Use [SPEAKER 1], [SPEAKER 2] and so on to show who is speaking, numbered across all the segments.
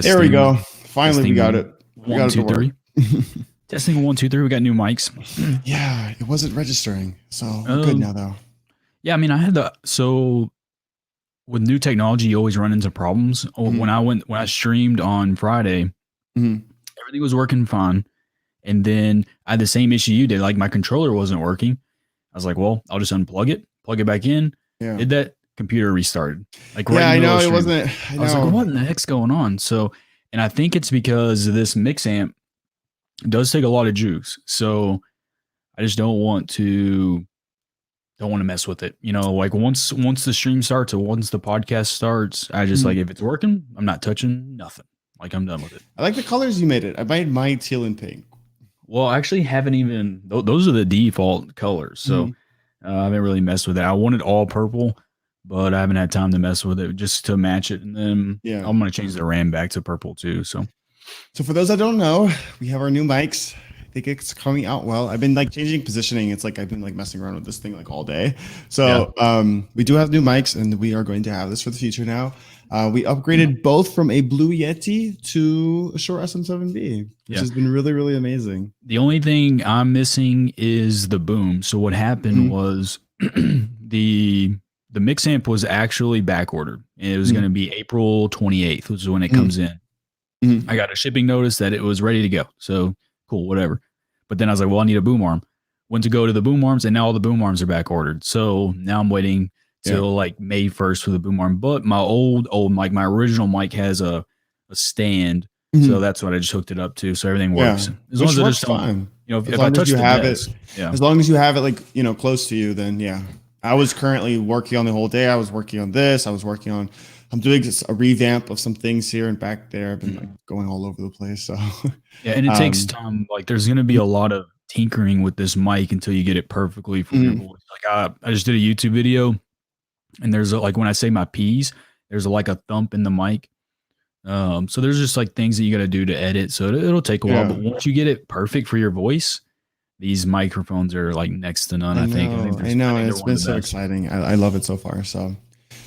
[SPEAKER 1] There we go.
[SPEAKER 2] Testing,
[SPEAKER 1] Finally, we got it. We
[SPEAKER 2] one,
[SPEAKER 1] got it to
[SPEAKER 2] two,
[SPEAKER 1] work.
[SPEAKER 2] three. Testing 1, 2, 3. We got new mics.
[SPEAKER 1] Yeah, it wasn't registering, so we're good now, though.
[SPEAKER 2] Yeah, I mean, I had so with new technology, you always run into problems. When I streamed on Friday, everything was working fine, and then I had the same issue you did. Like my controller wasn't working. I was like, well, I'll just unplug it, plug it back in.
[SPEAKER 1] Yeah.
[SPEAKER 2] Did that, computer restarted. Like
[SPEAKER 1] yeah, I know it wasn't.
[SPEAKER 2] I was like, what in the heck's going on? So, and I think it's because this mix amp does take a lot of juice. So I just don't want to mess with it. You know, like once the stream starts or once the podcast starts, I just like, if it's working, I'm not touching nothing. Like I'm done with it.
[SPEAKER 1] I like the colors you made it. I made my teal and pink.
[SPEAKER 2] Well, I actually haven't even, those are the default colors. So I haven't really messed with it. I wanted all purple, but I haven't had time to mess with it just to match it. And then I'm going to change the RAM back to purple too. So
[SPEAKER 1] for those that don't know, we have our new mics. I think it's coming out well. I've been like changing positioning. It's like I've been like messing around with this thing like all day. So we do have new mics, and we are going to have this for the future now. We upgraded both from a Blue Yeti to a Shure SM7b, which has been really, really amazing.
[SPEAKER 2] The only thing I'm missing is the boom. So what happened was the mix amp was actually back ordered. It was going to be April 28th, which is when it comes in. I got a shipping notice that it was ready to go. So cool, whatever. But then I was like, well, I need a boom arm. Went to go to the boom arms, and now all the boom arms are back ordered. So now I'm waiting till like May 1st for the boom arm. But my old mic, my original mic has a stand. So that's what I just hooked it up to. So everything works.
[SPEAKER 1] As long as it just fine. You know, if I touch it, as long as you have it like, you know, close to you, then I was currently working on the whole day. I was working on this. I'm doing a revamp of some things here and back there. I've been like going all over the place. So
[SPEAKER 2] and it takes time. Like there's going to be a lot of tinkering with this mic until you get it perfectly for your voice. Like I just did a YouTube video, and there's like when I say my P's, there's like a thump in the mic. So there's just like things that you got to do to edit. So it'll take a while, but once you get it perfect for your voice, these microphones are like next to none. I think
[SPEAKER 1] it's been so exciting. I love it so far. So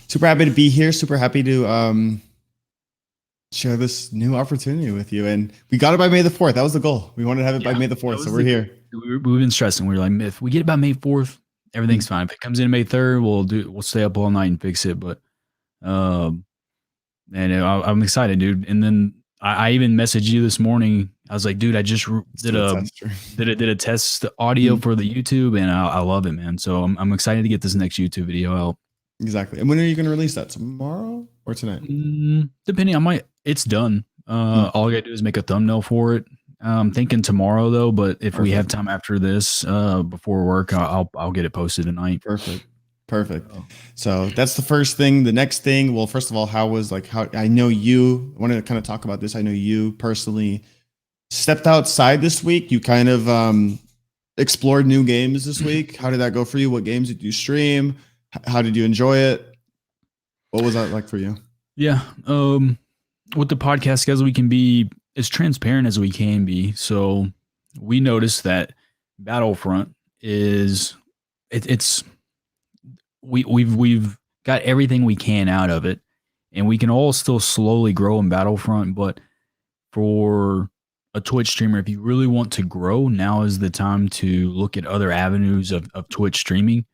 [SPEAKER 1] super happy to be here. Super happy to share this new opportunity with you. And we got it by May the 4th. That was the goal. We wanted to have it by May the 4th. So we're here.
[SPEAKER 2] We've been stressing. We're like, if we get it by May 4th, everything's fine. If it comes in May 3rd, we'll stay up all night and fix it. But and I'm excited, dude. And then I even messaged you this morning. I was like, dude, I just did a test audio for the YouTube, and I love it, man. So I'm excited to get this next YouTube video out.
[SPEAKER 1] Exactly. And when are you going to release that? Tomorrow or tonight?
[SPEAKER 2] Depending, it's done. All I gotta do is make a thumbnail for it. I'm thinking tomorrow though, but if we have time after this, before work, I'll get it posted tonight.
[SPEAKER 1] Perfect. So that's the first thing. The next thing, well, first of all, how I know you, I want to kind of talk about this. I know you personally stepped outside this week. You kind of explored new games this week. How did that go for you? What games did you stream? How did you enjoy it? What was that like for you?
[SPEAKER 2] Yeah. With the podcast schedule, we can be as transparent as we can be. So we noticed that Battlefront we've got everything we can out of it, and we can all still slowly grow in Battlefront. But for a Twitch streamer, if you really want to grow, now is the time to look at other avenues of Twitch streaming.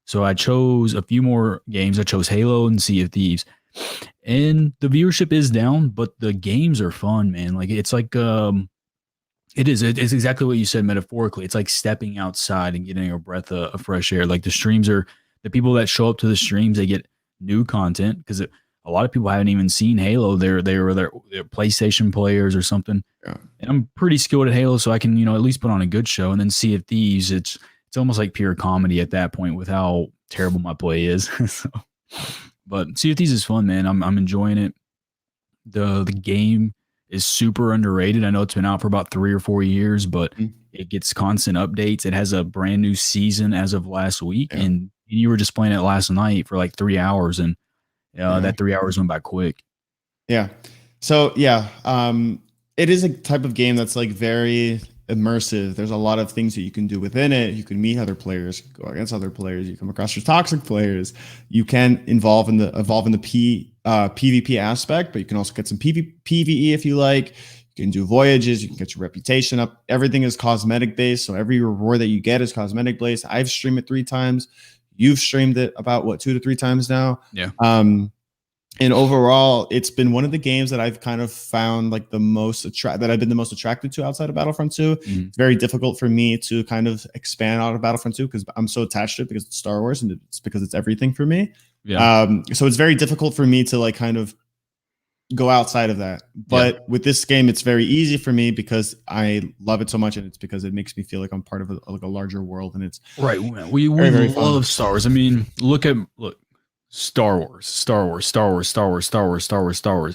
[SPEAKER 2] So I chose a few more games. I chose Halo and Sea of Thieves. And the viewership is down, but the games are fun, man. Like it's like it's exactly what you said metaphorically. It's like stepping outside and getting a breath of fresh air. Like the people that show up to the streams, they get new content because a lot of people haven't even seen Halo. They're PlayStation players or something. Yeah. And I'm pretty skilled at Halo, so I can, at least put on a good show. And then Sea of Thieves, it's almost like pure comedy at that point with how terrible my play is. But Sea of Thieves is fun, man. I'm enjoying it. The game is super underrated. I know it's been out for about 3 or 4 years, but it gets constant updates. It has a brand new season as of last week, and you were just playing it last night for like 3 hours, and that 3 hours went by quick.
[SPEAKER 1] Yeah. So it is a type of game that's like very immersive. There's a lot of things that you can do within it. You can meet other players, go against other players. You come across your toxic players. You can evolve in the PvP aspect, but you can also get some PvE if you like. You can do voyages. You can get your reputation up. Everything is cosmetic based, so every reward that you get is cosmetic based. I've streamed it 3 times. You've streamed it about 2 to 3 times now.
[SPEAKER 2] Yeah.
[SPEAKER 1] And overall, it's been one of the games that I've kind of found like that I've been the most attracted to outside of Battlefront 2.
[SPEAKER 2] Mm-hmm.
[SPEAKER 1] It's very difficult for me to kind of expand out of Battlefront 2 because I'm so attached to it because it's Star Wars and it's because it's everything for me.
[SPEAKER 2] Yeah.
[SPEAKER 1] So it's very difficult for me to like kind of go outside of that. But with this game, it's very easy for me because I love it so much, and it's because it makes me feel like I'm part of a larger world, and it's
[SPEAKER 2] right. We very love fun. Star Wars. I mean, look. Star Wars.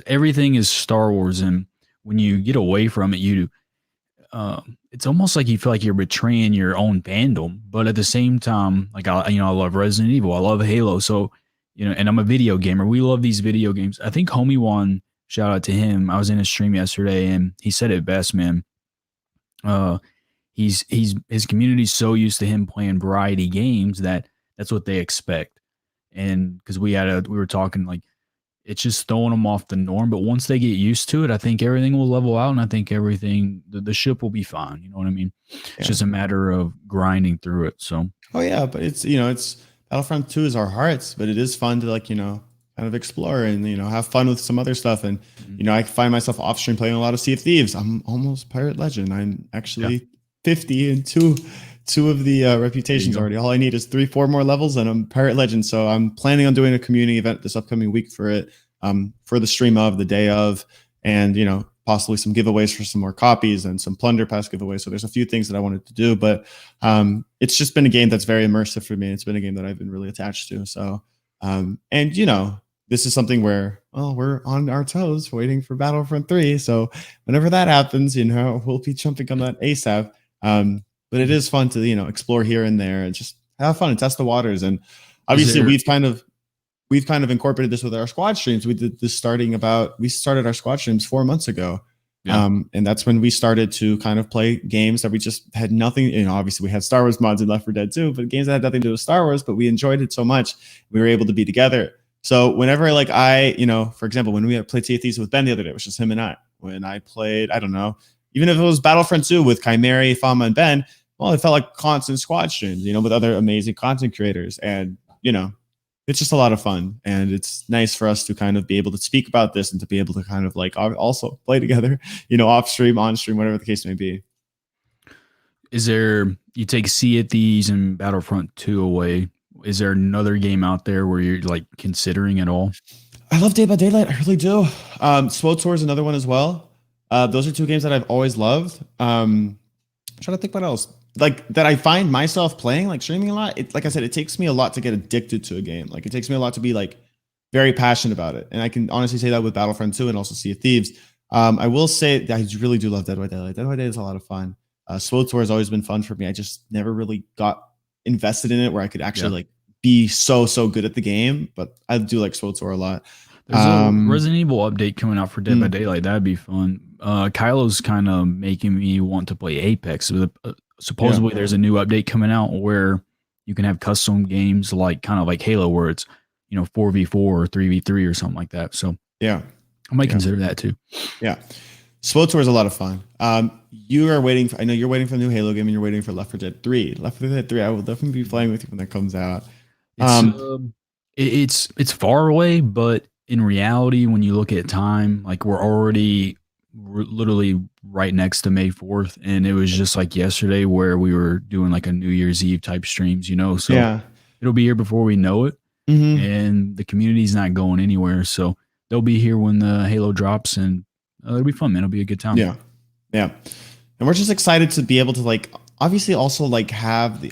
[SPEAKER 2] Everything is Star Wars, and when you get away from it, it's almost like you feel like you're betraying your own fandom. But at the same time, like I love Resident Evil, I love Halo, so and I'm a video gamer. We love these video games. I think Homie One, shout out to him. I was in a stream yesterday, and he said it best, man. His community's so used to him playing variety games that's what they expect. And because we were talking, like, it's just throwing them off the norm. But once they get used to it, I think everything will level out, and I think the ship will be fine. You know what I mean? Yeah. It's just a matter of grinding through it. So.
[SPEAKER 1] Oh yeah, but it's Battlefront 2 is our hearts, but it is fun to like kind of explore and have fun with some other stuff. And I find myself off stream playing a lot of Sea of Thieves. I'm almost Pirate Legend. I'm actually 50 and two of the reputations already. All I need is 3-4 more levels and I'm Pirate Legend. So I'm planning on doing a community event this upcoming week for it, for the stream of the day of, and possibly some giveaways for some more copies and some plunder pass giveaways. So there's a few things that I wanted to do, but it's just been a game that's very immersive for me. It's been a game that I've been really attached to. So this is something where we're on our toes waiting for Battlefront 3. So whenever that happens, we'll be jumping on that ASAP. But it is fun to explore here and there and just have fun and test the waters. And obviously we've kind of incorporated this with our squad streams. We did this we started our squad streams 4 months ago. Yeah. And that's when we started to kind of play games that we just had nothing, obviously we had Star Wars mods in Left 4 Dead 2, but games that had nothing to do with Star Wars, but we enjoyed it so much, we were able to be together. So whenever like for example, when we had played Sea of Thieves with Ben the other day, it was just him and I. When I played, I don't know, even if it was Battlefront 2 with Chimera, Fama, and Ben, well, it felt like constant squad streams, with other amazing content creators. And, it's just a lot of fun. And it's nice for us to kind of be able to speak about this and to be able to kind of like also play together, off stream, on stream, whatever the case may be.
[SPEAKER 2] You take Sea of Thieves and Battlefront 2 away, is there another game out there where you're like considering at all?
[SPEAKER 1] I love Dead by Daylight. I really do. SWTOR is another one as well. Those are 2 games that I've always loved. I'm trying to think what else. Like that I find myself playing, like streaming a lot. Like I said, it takes me a lot to get addicted to a game. Like it takes me a lot to be like very passionate about it. And I can honestly say that with Battlefront 2 and also Sea of Thieves. I will say that I really do love Dead by Daylight. Dead by Daylight is a lot of fun. SWTOR has always been fun for me. I just never really got invested in it where I could actually like be so good at the game. But I do like SWTOR a lot.
[SPEAKER 2] There's a Resident Evil update coming out for Dead by Daylight. That'd be fun. Kylo's kind of making me want to play Apex. Supposedly there's a new update coming out where you can have custom games like kind of like Halo where it's 4v4 or 3v3 or something like that. So I might consider that too.
[SPEAKER 1] SWTOR is a lot of fun. I know you're waiting for the new Halo game and you're waiting for Left 4 Dead 3. Left 4 Dead 3 I will definitely be playing with you when that comes out.
[SPEAKER 2] It's far away, but in reality when you look at time, like we're already literally right next to May 4th, and it was just like yesterday where we were doing like a New Year's Eve type streams, so it'll be here before we know it. And the community's not going anywhere, so they'll be here when the Halo drops, and it'll be fun, man. It'll be a good time.
[SPEAKER 1] And we're just excited to be able to like obviously also like have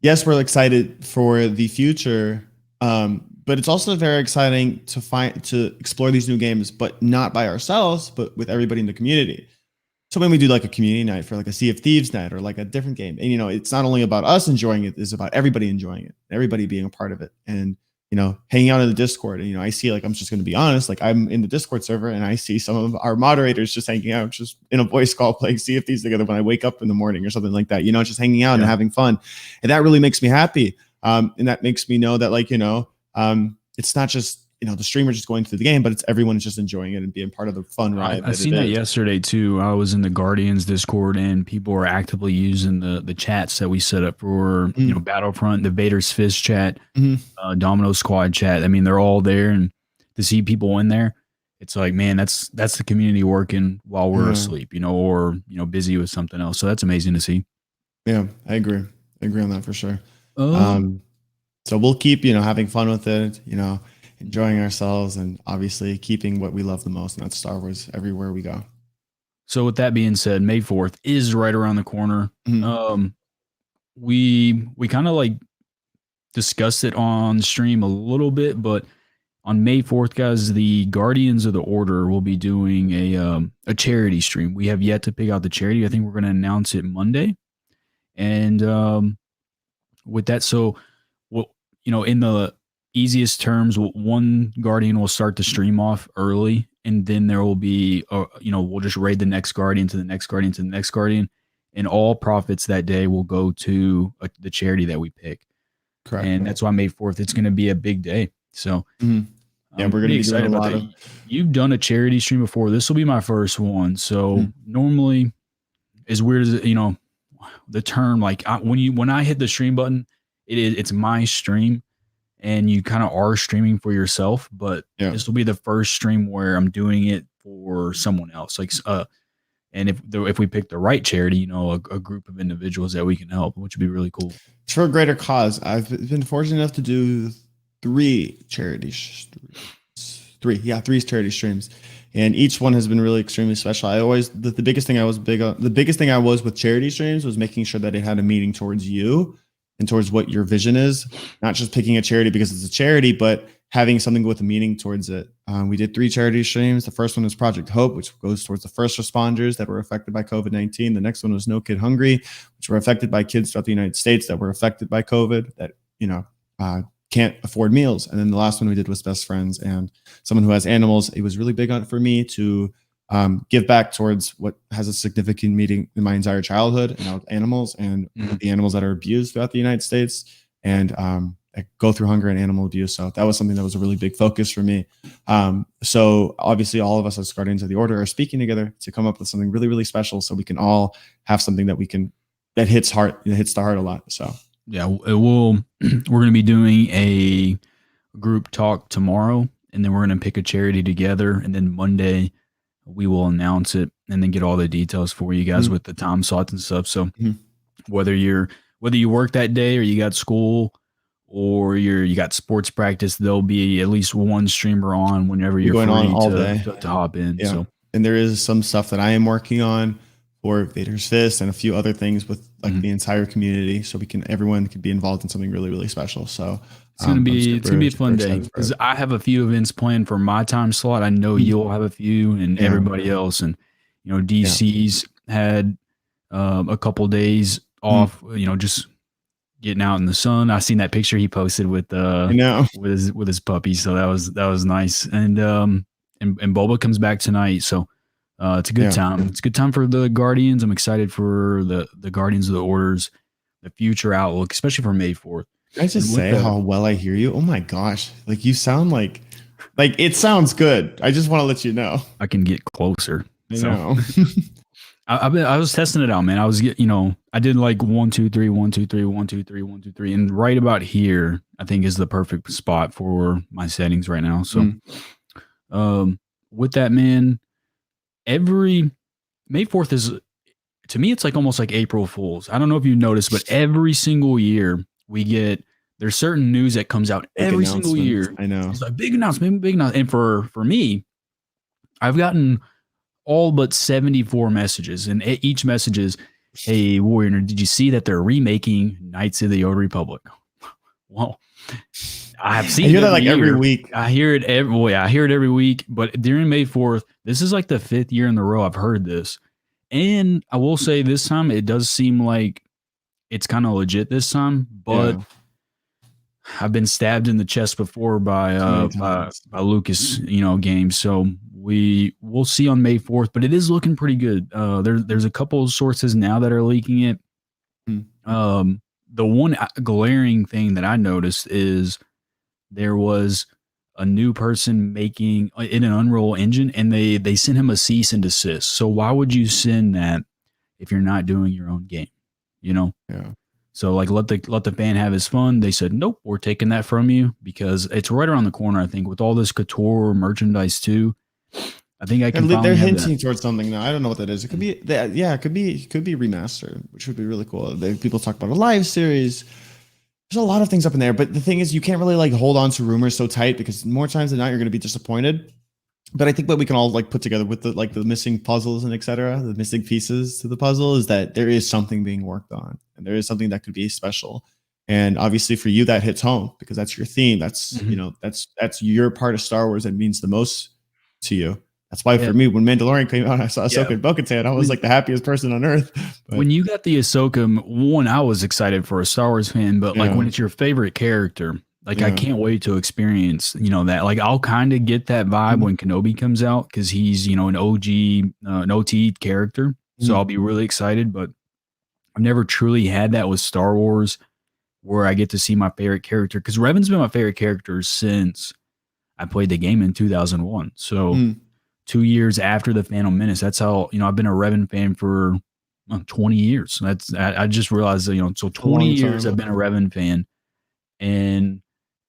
[SPEAKER 1] yes, we're excited for the future, but it's also very exciting to explore these new games, but not by ourselves, but with everybody in the community. So when we do like a community night for like a Sea of Thieves night or like a different game, and it's not only about us enjoying it, it's about everybody enjoying it, everybody being a part of it. And hanging out in the Discord, and I see, like, I'm just going to be honest, like, I'm in the Discord server and I see some of our moderators just hanging out, just in a voice call, playing Sea of Thieves together when I wake up in the morning or something like that, just hanging out and having fun. And that really makes me happy. And that makes me know that, like, it's not just, the streamer just going through the game, but it's everyone just enjoying it and being part of the fun ride.
[SPEAKER 2] I seen that yesterday too. I was in the Guardians Discord and people were actively using the chats that we set up for Battlefront, the Vader's Fist chat, Domino Squad chat. I mean, they're all there, and to see people in there, it's like, man, that's the community working while we're asleep, or busy with something else. So that's amazing to see.
[SPEAKER 1] Yeah, I agree on that for sure. So we'll keep having fun with it, enjoying ourselves, and obviously keeping what we love the most, and that's Star Wars everywhere we go.
[SPEAKER 2] So with that being said, May 4th is right around the corner. We kind of like discussed it on stream a little bit, but on May 4th, guys, the Guardians of the Order will be doing a charity stream. We have yet to pick out the charity. I think we're going to announce it Monday. And with that, so in the easiest terms, one Guardian will start the stream off early, and then there will be, we'll just raid the next Guardian to the next Guardian to the next Guardian, and all profits that day will go to the charity that we pick.
[SPEAKER 1] Correct.
[SPEAKER 2] And that's why May 4th, it's going to be a big day. So
[SPEAKER 1] yeah, we're going to be excited about that.
[SPEAKER 2] You've done a charity stream before. This will be my first one. So normally, as weird as the term, like when I hit the stream button, it's my stream, and you kind of are streaming for yourself. But this will be the first stream where I'm doing it for someone else. Like, and if we pick the right charity, a group of individuals that we can help, which would be really cool.
[SPEAKER 1] It's for a greater cause. I've been fortunate enough to do three charity streams, and each one has been really extremely special. I always the biggest thing I was with charity streams was making sure that it had a meaning towards you and towards what your vision is, not just picking a charity because it's a charity, but having something with a meaning towards it. We did 3 charity streams. The first one was Project Hope, which goes towards the first responders that were affected by COVID-19. The next one was No Kid Hungry, which were affected by kids throughout the United States that were affected by COVID, that can't afford meals. And then the last one we did was Best Friends, and someone who has animals. It was really big on for me to give back towards what has a significant meaning in my entire childhood, and animals and the animals that are abused throughout the United States, and go through hunger and animal abuse. So that was something that was a really big focus for me. So obviously all of us as Guardians of the Order are speaking together to come up with something really, really special, so we can all have something that hits the heart a lot. So
[SPEAKER 2] yeah, we're going to be doing a group talk tomorrow, and then we're going to pick a charity together, and then Monday we will announce it and then get all the details for you guys with the time slots and stuff. So whether you work that day, or you got school, or you got sports practice, there'll be at least one streamer on whenever you're
[SPEAKER 1] going
[SPEAKER 2] free
[SPEAKER 1] on all day
[SPEAKER 2] to hop in.
[SPEAKER 1] Yeah.
[SPEAKER 2] So,
[SPEAKER 1] and there is some stuff that I am working on for Vader's Fist and a few other things with the entire community, so everyone can be involved in something really, really special. So
[SPEAKER 2] it's gonna be a fun day, because I have a few events planned for my time slot. I know you'll have a few, and everybody else, and DC's had a couple days off. Just getting out in the sun. I seen that picture he posted with his puppy, so that was nice. And Boba comes back tonight, so it's a good time. It's a good time for the Guardians. I'm excited for the Guardians of the Orders, the future outlook, especially for May 4th.
[SPEAKER 1] Can I just say how well I hear you? Oh my gosh. Like, you sound like it sounds good. I just want to let you know.
[SPEAKER 2] I can get closer.
[SPEAKER 1] I know.
[SPEAKER 2] I was testing it out, man. I did like 1, 2, 3, 1, 2, 3, 1, 2, 3, 1, 2, 3. And right about here, I think is the perfect spot for my settings right now. So with that, man, every May 4th is, to me, it's like almost like April Fools. I don't know if you noticed, but every single year there's certain news that comes out every single year.
[SPEAKER 1] I know.
[SPEAKER 2] It's like big announcement. And for me, I've gotten all but 74 messages, and each message is, "Hey, Warrior, did you see that they're remaking Knights of the Old Republic?" Well, I have seen.
[SPEAKER 1] I hear that like every week.
[SPEAKER 2] I hear it every week. But during May 4th, this is like the 5th year in a row I've heard this, and I will say this time it does seem like it's kind of legit this time. But I've been stabbed in the chest before by
[SPEAKER 1] Too many
[SPEAKER 2] by
[SPEAKER 1] times.
[SPEAKER 2] by Lucas, games. So we'll see on May 4th, but it is looking pretty good. There's a couple of sources now that are leaking it.
[SPEAKER 1] Mm.
[SPEAKER 2] The one glaring thing that I noticed is there was a new person making in an Unreal Engine, and they sent him a cease and desist. So why would you send that if you're not doing your own game? You know.
[SPEAKER 1] Yeah.
[SPEAKER 2] So like let the fan have his fun. They said nope, we're taking that from you because it's right around the corner. I think with all this couture merchandise too. I think I can
[SPEAKER 1] They're
[SPEAKER 2] finally have that.
[SPEAKER 1] hinting towards something now. I don't know what that is. It could be that. Yeah, it could be remastered, which would be really cool. People talk about a live series. There's a lot of things up in there, but the thing is, you can't really like hold on to rumors so tight because more times than not, you're going to be disappointed. But I think what we can all like put together with the missing puzzles and etc., the missing pieces to the puzzle is that there is something being worked on, and there is something that could be special. And obviously, for you, that hits home because that's your theme. That's
[SPEAKER 2] Mhm.
[SPEAKER 1] that's your part of Star Wars that means the most to you. That's why
[SPEAKER 2] Yeah,
[SPEAKER 1] for me, when Mandalorian came out, I saw
[SPEAKER 2] yeah.
[SPEAKER 1] Ahsoka and Bo-Katan. I was
[SPEAKER 2] When
[SPEAKER 1] like the happiest person on earth. But
[SPEAKER 2] when you got the Ahsoka one, I was excited for a Star Wars fan, but like
[SPEAKER 1] yeah,
[SPEAKER 2] when it's your favorite character, like I
[SPEAKER 1] yeah,
[SPEAKER 2] can't wait to experience, that. Like I'll kind of get that vibe
[SPEAKER 1] mhm,
[SPEAKER 2] when Kenobi comes out because he's, an OG, an OT character. So I'll
[SPEAKER 1] mhm,
[SPEAKER 2] be really excited, but I've never truly had that with Star Wars where I get to see my favorite character because Revan's been my favorite character since I played the game in 2001. So
[SPEAKER 1] mhm.
[SPEAKER 2] 2 years after the Phantom Menace, that's how I've been a Revan fan for 20 years. I just realized that so
[SPEAKER 1] A
[SPEAKER 2] 20
[SPEAKER 1] long
[SPEAKER 2] years
[SPEAKER 1] time.
[SPEAKER 2] I've been a Revan fan, and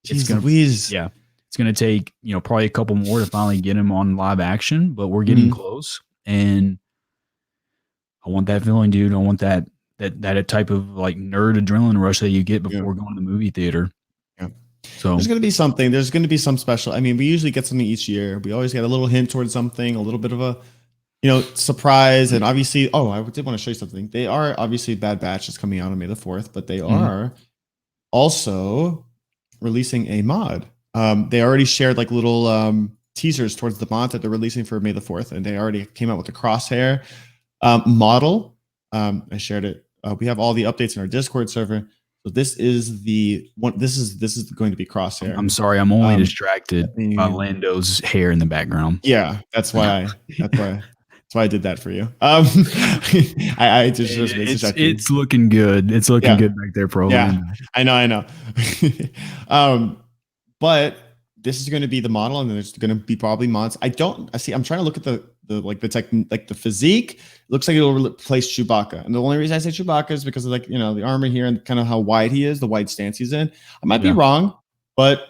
[SPEAKER 2] it's
[SPEAKER 1] Jeez
[SPEAKER 2] gonna
[SPEAKER 1] Louise.
[SPEAKER 2] yeah, it's gonna take probably a couple more to finally get him on live action, but we're getting
[SPEAKER 1] Mhm,
[SPEAKER 2] close, and I want that feeling, dude. I want that type of like nerd adrenaline rush that you get
[SPEAKER 1] yeah,
[SPEAKER 2] before going to the movie theater.
[SPEAKER 1] yeah.
[SPEAKER 2] So
[SPEAKER 1] There's going to be something. There's going to be some special. I mean, we usually get something each year. We always get a little hint towards something, a little bit of a, surprise. And obviously, oh, I did want to show you something. They are obviously Bad Batch is coming out on May the 4th, but they
[SPEAKER 2] mhm.
[SPEAKER 1] are also releasing a mod. They already shared like little teasers towards the mod that they're releasing for May the 4th, and they already came out with the crosshair model. I shared it. We have all the updates in our Discord server. So this is the one. This is going to be crosshair.
[SPEAKER 2] I'm sorry, I'm only
[SPEAKER 1] Um,
[SPEAKER 2] distracted
[SPEAKER 1] let
[SPEAKER 2] by
[SPEAKER 1] me
[SPEAKER 2] Lando's hair in the background.
[SPEAKER 1] yeah, that's why I did that for you. I just makes distracting.
[SPEAKER 2] It's looking good. It's looking
[SPEAKER 1] Yeah,
[SPEAKER 2] good back there for
[SPEAKER 1] yeah,
[SPEAKER 2] Orlando.
[SPEAKER 1] I know. um, but this is going to be the model, and there's going to be probably mods. I see. I'm trying to look at the tech, like the physique. Looks like it'll replace Chewbacca, and the only reason I say Chewbacca is because of like the armor here and kind of how wide he is, the wide stance he's in. I might be
[SPEAKER 2] Yeah.
[SPEAKER 1] wrong, but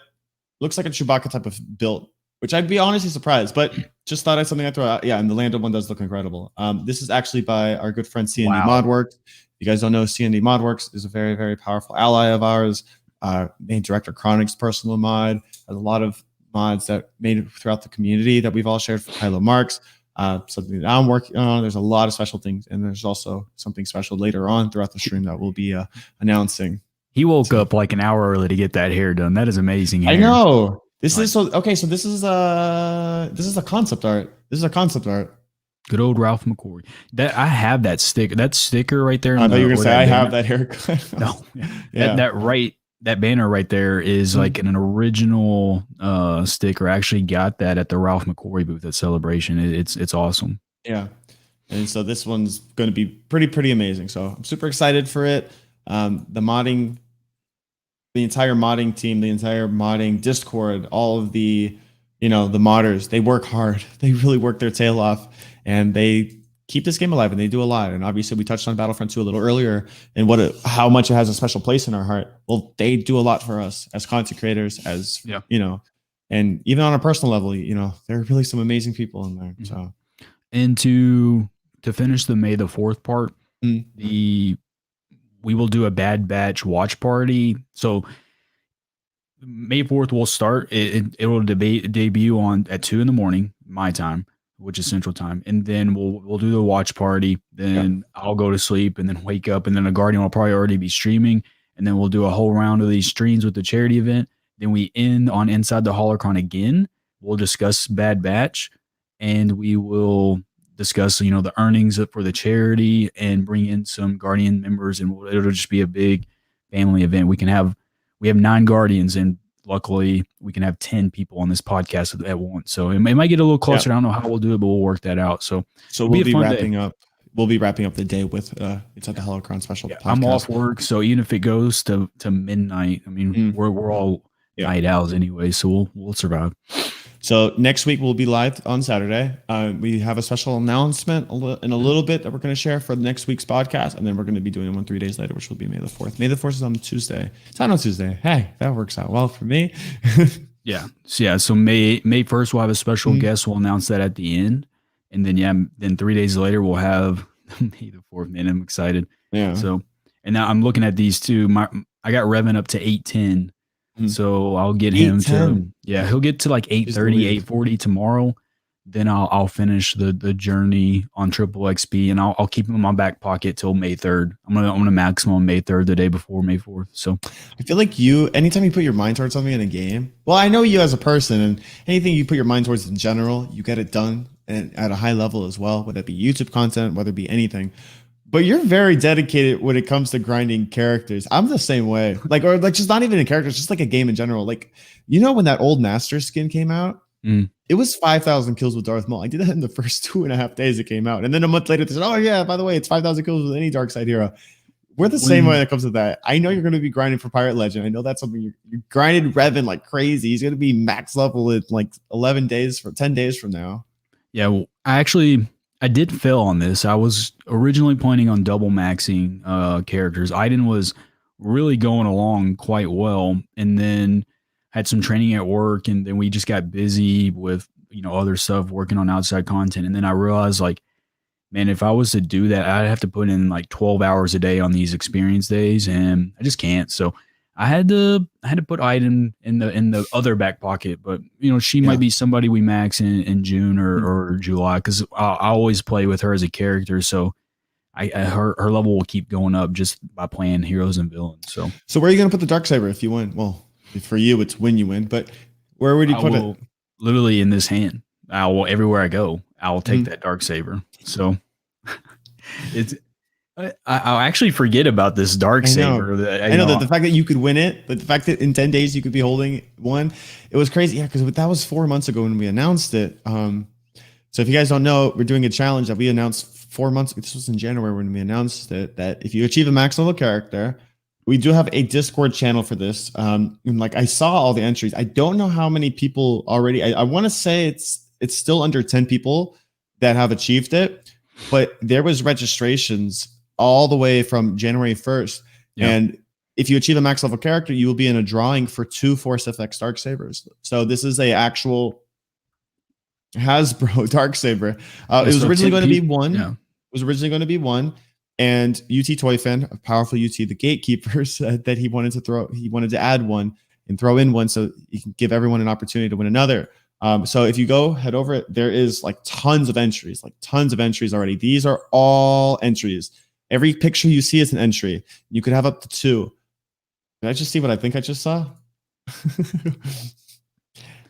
[SPEAKER 1] looks like a Chewbacca type of build, which I'd be honestly surprised. But just thought I'd something I throw out. Yeah, and the Lando one does look incredible. This is actually by our good friend CND
[SPEAKER 2] Wow.
[SPEAKER 1] Modworks. If you guys don't know, CND Modworks is a very, very powerful ally of ours. Main director Chronic's personal mod, has a lot of mods that made it throughout the community that we've all shared for Kylo Marks. Something that I'm working on. There's a lot of special things, and there's also something special later on throughout the stream that we'll be announcing.
[SPEAKER 2] He woke
[SPEAKER 1] So
[SPEAKER 2] up like an hour early to get that hair done. That is amazing
[SPEAKER 1] I
[SPEAKER 2] hair.
[SPEAKER 1] know this
[SPEAKER 2] Like
[SPEAKER 1] is so okay. So this is a concept art. This is a concept art.
[SPEAKER 2] good old Ralph McCoy. That I have that sticker. That sticker right there in
[SPEAKER 1] I thought you were
[SPEAKER 2] the
[SPEAKER 1] gonna
[SPEAKER 2] or
[SPEAKER 1] say
[SPEAKER 2] that
[SPEAKER 1] I have
[SPEAKER 2] banner.
[SPEAKER 1] that haircut.
[SPEAKER 2] No,
[SPEAKER 1] Yeah.
[SPEAKER 2] that banner right there is
[SPEAKER 1] Mm,
[SPEAKER 2] like an original sticker. I actually got that at the Ralph McCoy booth at Celebration. It's awesome.
[SPEAKER 1] yeah. And so this one's going to be pretty amazing. So I'm super excited for it. The entire modding team, the entire modding Discord, all of the modders, they work hard. They really work their tail off, and they keep this game alive, and they do a lot. And obviously, we touched on Battlefront 2 a little earlier, and how much it has a special place in our heart. Well, they do a lot for us as content creators, as
[SPEAKER 2] Yeah.
[SPEAKER 1] and even on a personal level, there are really some amazing people in there.
[SPEAKER 2] Mhm.
[SPEAKER 1] So,
[SPEAKER 2] And to finish the May the 4th part,
[SPEAKER 1] mm,
[SPEAKER 2] the we will do a Bad Batch watch party. So May 4th will start. It will debut on at 2 in the morning, my time, which is Central Time. And then we'll do the watch party.
[SPEAKER 1] yeah,
[SPEAKER 2] Then I'll go to sleep and then wake up. And then the Guardian will probably already be streaming. And then we'll do a whole round of these streams with the charity event. Then we end on Inside the Holocron again. We'll discuss Bad Batch, and we will discuss the earnings for the charity and bring in some Guardian members, and it'll just be a big family event. we have 9 guardians, and luckily we can have 10 people on this podcast at once. So it might get a little closer.
[SPEAKER 1] Yeah.
[SPEAKER 2] I don't know how we'll do it, but we'll work that out. So
[SPEAKER 1] So
[SPEAKER 2] it'll be
[SPEAKER 1] we'll
[SPEAKER 2] a
[SPEAKER 1] be
[SPEAKER 2] fun day.
[SPEAKER 1] wrapping up. We'll be wrapping up the day with it's at the Holocron special
[SPEAKER 2] Yeah,
[SPEAKER 1] podcast.
[SPEAKER 2] I'm off work, so even if it goes to midnight, I mean,
[SPEAKER 1] Mm.
[SPEAKER 2] we're all night owls anyway, so we'll survive.
[SPEAKER 1] So next week we'll be live on Saturday. We have a special announcement in a little bit that we're going to share for next week's podcast, and then we're going to be doing one 3 days later, which will be May the 4th. May the 4th is on Tuesday. It's not on Tuesday. Hey, that works out well for me.
[SPEAKER 2] Yeah. So May 1st we'll have a special guest. We'll announce that at the end, and then 3 days later we'll have May the 4th. Man, I'm excited.
[SPEAKER 1] Yeah.
[SPEAKER 2] So, and now I'm looking at these two. I got Revan up to 810. So I'll get him to he'll get to like 8:30, 8:40 tomorrow. Then I'll finish the journey on triple XP, and I'll keep him in my back pocket till May 3rd. I'm gonna maximum May 3rd, the day before May 4th. So
[SPEAKER 1] I feel like anytime you put your mind towards something in a game, well, I know you as a person, and anything you put your mind towards in general, you get it done and at a high level as well, whether it be YouTube content, whether it be anything. But you're very dedicated when it comes to grinding characters. I'm the same way. Or just not even in characters, just like a game in general. Like, when that old Master skin came out, it was 5,000 kills with Darth Maul. I did that in the first 2.5 days it came out. And then a month later, they said, oh yeah, by the way, it's 5,000 kills with any dark side hero. We're the same way when it comes to that. I know you're going to be grinding for Pirate Legend. I know that's something you grinded Revan like crazy. He's going to be max level in like 10 days from now.
[SPEAKER 2] Yeah, well, I did fail on this. I was originally planning on double maxing characters. Iden was really going along quite well, and then had some training at work, and then we just got busy with other stuff, working on outside content. And then I realized, like, man, if I was to do that, I'd have to put in like 12 hours a day on these experience days, and I just can't. So I had to put Iden in the other back pocket, but she might be somebody we max in June or July, because I always play with her as a character, so her level will keep going up just by playing heroes and villains. So
[SPEAKER 1] where are you gonna put the Darksaber if you win? Well, for you it's when you win, but where would you put it?
[SPEAKER 2] Literally in this hand. Everywhere I go, I will take that Darksaber. So it's. I'll actually forget about this Darksaber.
[SPEAKER 1] I know that the fact that you could win it, but the fact that in 10 days you could be holding one, it was crazy. Yeah, because that was 4 months ago when we announced it. So if you guys don't know, we're doing a challenge that we announced 4 months ago. This was in January when we announced it, that if you achieve a max level character, we do have a Discord channel for this. And like, I saw all the entries. I don't know how many people already. I want to say it's still under 10 people that have achieved it, but there was registrations all the way from January 1st. Yeah. And if you achieve a max level character, you will be in a drawing for 2 Force FX Darksabers. So this is a actual Hasbro Darksaber. It was originally going to be one. Yeah. It was originally going to be one. And UT Toy Fan, a powerful UT, the gatekeeper, said that he wanted to add one and throw in one so you can give everyone an opportunity to win another. So if you head over, there is like tons of entries already. These are all entries. Every picture you see is an entry. You could have up to 2. Did I just see what I think I just saw?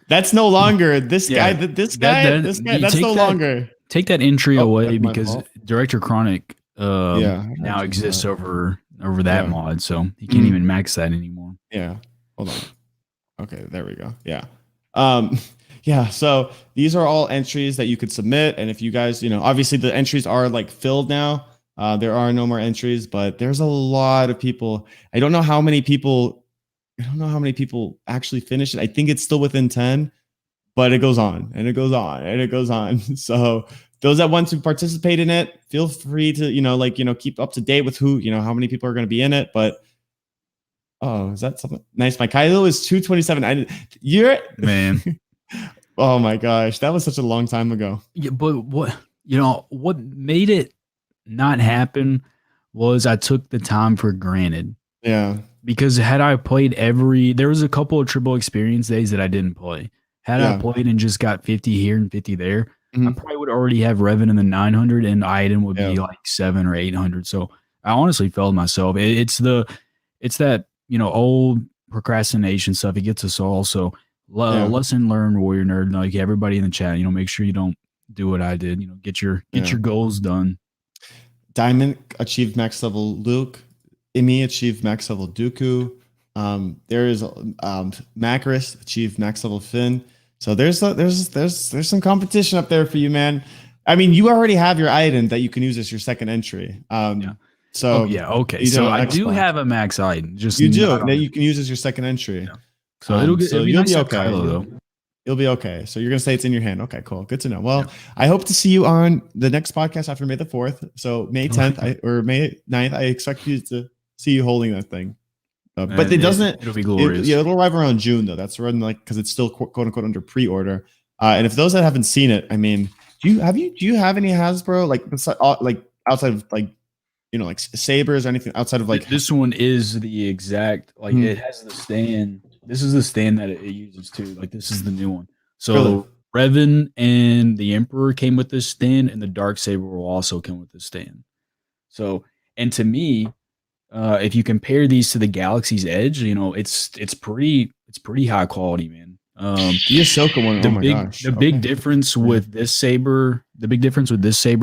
[SPEAKER 1] That's no longer this guy. That's no longer.
[SPEAKER 2] Take that entry away, because Director Chronic now exists over that mod, so he can't even max that anymore.
[SPEAKER 1] Yeah. Hold on. Okay, there we go. Yeah. Yeah, so these are all entries that you could submit, and if you guys, obviously the entries are like filled now. There are no more entries, but there's a lot of people. I don't know how many people actually finish it. I think it's still within 10, but it goes on and it goes on and it goes on. So those that want to participate in it, feel free to, keep up to date with who, how many people are going to be in it. But is that something nice? My Kylo is 227.
[SPEAKER 2] Man.
[SPEAKER 1] Oh my gosh, that was such a long time ago.
[SPEAKER 2] Yeah, but what made it not happen was I took the time for granted.
[SPEAKER 1] Yeah.
[SPEAKER 2] Because had I played there was a couple of triple experience days that I didn't play. Had I played and just got 50 here and 50 there, I probably would already have Revan in the 900 and Iden would be like 700 or 800. So I honestly failed myself. It's that, old procrastination stuff. It gets us all. So lesson learned, Warrior Nerd. Like everybody in the chat, make sure you don't do what I did. Get your goals done.
[SPEAKER 1] Diamond achieved max level Luke. Imi achieved max level Dooku. There is Macris achieved max level Finn. So there's some competition up there for you, man. I mean, you already have your item that you can use as your second entry.
[SPEAKER 2] Yeah.
[SPEAKER 1] So
[SPEAKER 2] Oh yeah. Okay.
[SPEAKER 1] you
[SPEAKER 2] So
[SPEAKER 1] don't
[SPEAKER 2] I do
[SPEAKER 1] Xbox.
[SPEAKER 2] have a max item, just
[SPEAKER 1] You do
[SPEAKER 2] not
[SPEAKER 1] that
[SPEAKER 2] on.
[SPEAKER 1] you can use as your second entry.
[SPEAKER 2] Yeah. So
[SPEAKER 1] So
[SPEAKER 2] it'll be
[SPEAKER 1] you'll
[SPEAKER 2] nice
[SPEAKER 1] be
[SPEAKER 2] to have
[SPEAKER 1] okay.
[SPEAKER 2] Kylo though.
[SPEAKER 1] You'll be okay. So you're gonna say it's in your hand. Okay, cool. Good to know. Well,
[SPEAKER 2] Yeah.
[SPEAKER 1] I hope to see you on the next podcast after May the 4th. So May 10th or May 9th, I expect you to see you holding that thing. But
[SPEAKER 2] And
[SPEAKER 1] it doesn't.
[SPEAKER 2] It'll be glorious.
[SPEAKER 1] It'll arrive around June though. That's when because it's still quote unquote under pre-order. And if those that haven't seen it, I mean, do you have any Hasbro like outside of like like Sabers or anything outside of like
[SPEAKER 2] This one is the exact it has the stand. This is the stand that it uses too. Like this is the new one. So
[SPEAKER 1] Really?
[SPEAKER 2] Revan and the Emperor came with this stand, and the Dark Saber will also come with this stand. So, and to me, if you compare these to the Galaxy's Edge, it's pretty high quality, man.
[SPEAKER 1] The Ahsoka one. Oh my gosh.
[SPEAKER 2] The big difference with this saber,